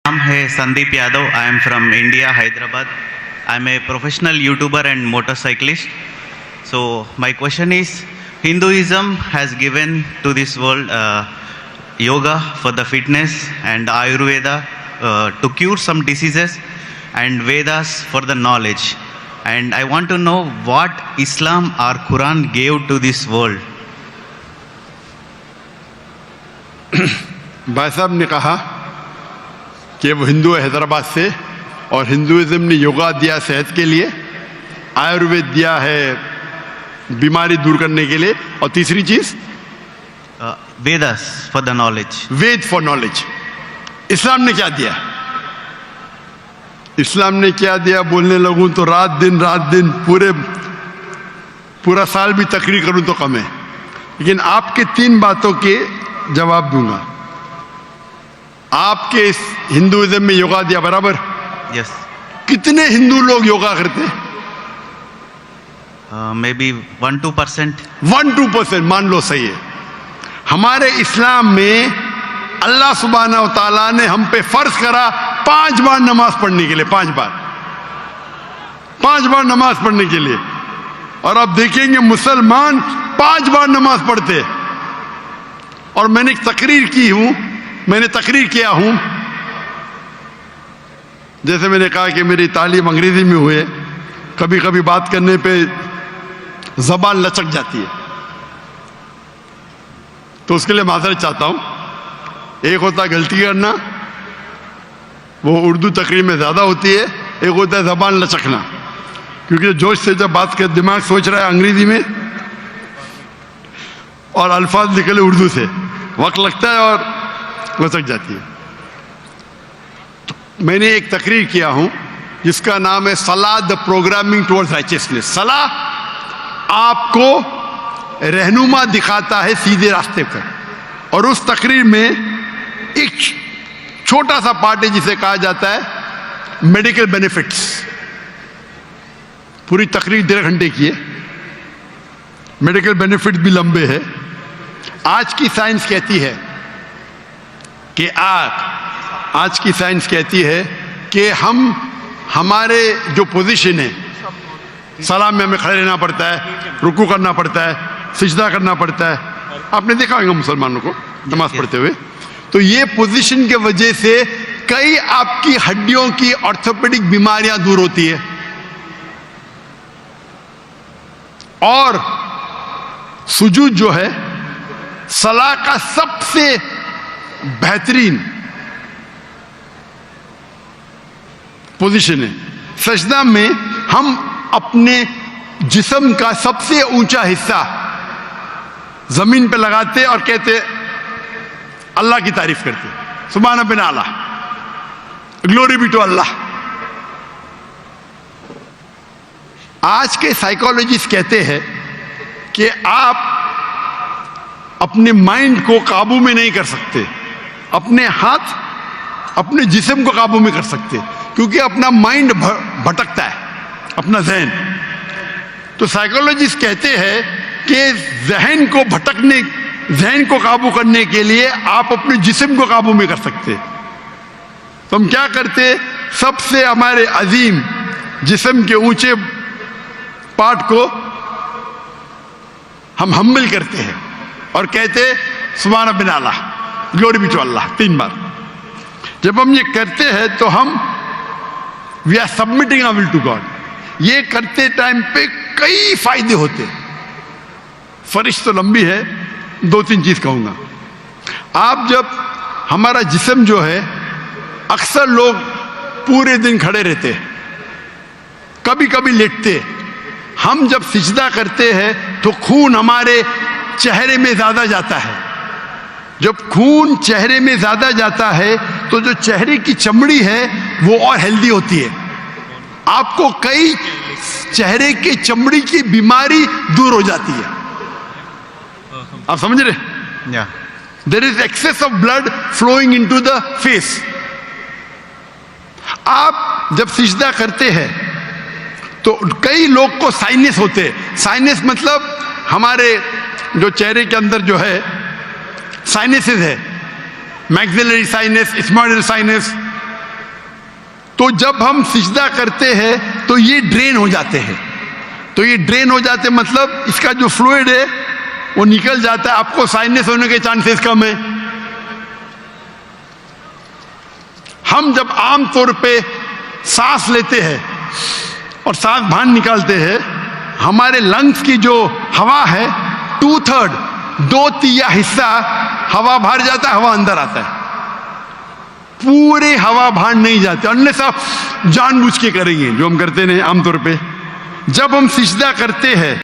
नाम है Sandeep Yadav. I am from India, Hyderabad. I am a professional YouTuber and motorcyclist. So my question is, Hinduism has given to this world yoga for the fitness and Ayurveda to cure some diseases and Vedas for the knowledge. And I want to know what Islam or Quran gave to this world. भाई साहब ने कहा कि वो हिंदू है हैदराबाद से और Hinduism ने योगा दिया सेहत के लिए, आयुर्वेद दिया है बीमारी दूर करने के लिए, और तीसरी चीज Vedas for the knowledge. Veda for knowledge. इस्लाम ने क्या दिया? इस्लाम ने क्या दिया बोलने लगूं तो रात दिन पूरा साल भी तकरीर करूं तो कम है, लेकिन आपके 3 बातों के जवाब दूंगा. आपके इस हिंदुइज्म में योगा दिया बराबर. Yes. कितने हिंदू लोग योगा करते हैं? Maybe 1-2%. 1-2% मान लो सही है. हमारे इस्लाम में अल्लाह सुब्हानहू व तआला ने हम पे फर्ज करा 5 बार नमाज पढ़ने के लिए. 5 बार नमाज पढ़ने के लिए. और आप देखेंगे मुसलमान 5 बार नमाज पढ़ते हैं. और मैंने तकरीर किया हूं, जैसे मैंने कहा कि मेरी तालीम अंग्रेजी में हुई है, कभी कभी बात करने पे जबान लचक जाती है, तो उसके लिए माजरत चाहता हूं. एक होता है गलती करना, वो उर्दू तकरीर में ज्यादा होती है. एक होता है जबान लचकना, क्योंकि जोश से जब बात कर दिमाग सोच रहा है अंग्रेजी में और अल्फाज निकले उर्दू से, वक्त लगता है और लचक जाती है. तो मैंने एक तकरीर किया हूं जिसका नाम है सलाह द प्रोग्रामिंग टुवर्ड्स राइचियसनेस. सलाह आपको रहनुमा दिखाता है सीधे रास्ते पर. और उस तकरीर में एक छोटा सा पार्ट है जिसे कहा जाता है मेडिकल बेनिफिट्स. पूरी तकरीर 1.5 घंटे की है. मेडिकल बेनिफिट भी लंबे हैं. आज की साइंस कहती है कि आज की साइंस कहती है कि हमारे जो पोजीशन है, सलाम में हमें खड़े रहना पड़ता है, रुकू करना पड़ता है, सिजदा करना पड़ता है. आपने देखा होगा मुसलमानों को नमाज पढ़ते हुए. तो ये पोजीशन के वजह से कई आपकी हड्डियों की ऑर्थोपेडिक बीमारियां दूर होती है. और सुजूद जो है सलाह का सबसे बेहतरीन पोजीशन है. सजदा में हम अपने जिस्म का सबसे ऊंचा हिस्सा जमीन पे लगाते और कहते अल्लाह की तारीफ करते, सुभान रब्बिल आला, ग्लोरी बी टू अल्लाह. आज के साइकोलॉजिस्ट कहते हैं कि आप अपने माइंड को काबू में नहीं कर सकते, अपने हाथ अपने जिस्म को काबू में कर सकते, क्योंकि अपना माइंड भटकता है, अपना जहन. तो साइकोलॉजिस्ट कहते हैं कि जहन को काबू करने के लिए आप अपने जिस्म को काबू में कर सकते. तो हम क्या करते, सबसे हमारे अजीम जिस्म के ऊंचे पार्ट को हम हम्बल करते हैं और कहते सुभान रब्बिल आला, ग्लोरी बी टू अल्लाह 3 बार. जब हम ये करते हैं तो हम we are submitting our will to God. ये करते टाइम पे कई फायदे होते. फरिश तो लंबी है, 2-3 चीज कहूंगा. आप जब हमारा जिस्म जो है, अक्सर लोग पूरे दिन खड़े रहते, कभी कभी लेटते. हम जब सिजदा करते हैं तो खून हमारे चेहरे में ज्यादा जाता है. जब खून चेहरे में ज्यादा जाता है तो जो चेहरे की चमड़ी है वो और हेल्दी होती है. आपको कई चेहरे की चमड़ी की बीमारी दूर हो जाती है. आप समझ रहे? Yeah. There is excess of blood flowing into the face. आप जब सिजदा करते हैं तो कई लोग को साइनस होते हैं. साइनस मतलब हमारे जो चेहरे के अंदर जो है साइनसेस है, मैक्सिलरी साइनस, स्मॉइडल साइनस, تو جب ہم سجدہ کرتے ہیں تو یہ ڈرین ہو جاتے ہیں. تو یہ ڈرین ہو جاتے مطلب اس کا جو فلوئڈ ہے وہ نکل جاتا ہے. آپ کو سائنس ہونے کے چانسز کم ہے. ہم جب عام طور پہ سانس لیتے ہیں اور سانس باہر نکالتے ہیں, ہمارے لنگس کی جو ہوا ہے 2/3 2/3 حصہ ہوا باہر جاتا ہے, ہوا اندر آتا ہے. پورے ہوا باہر نہیں جاتے انلیس آپ جان بوجھ کے کریں گے, جو ہم کرتے ہیں عام طور پہ. جب ہم سجدہ کرتے ہیں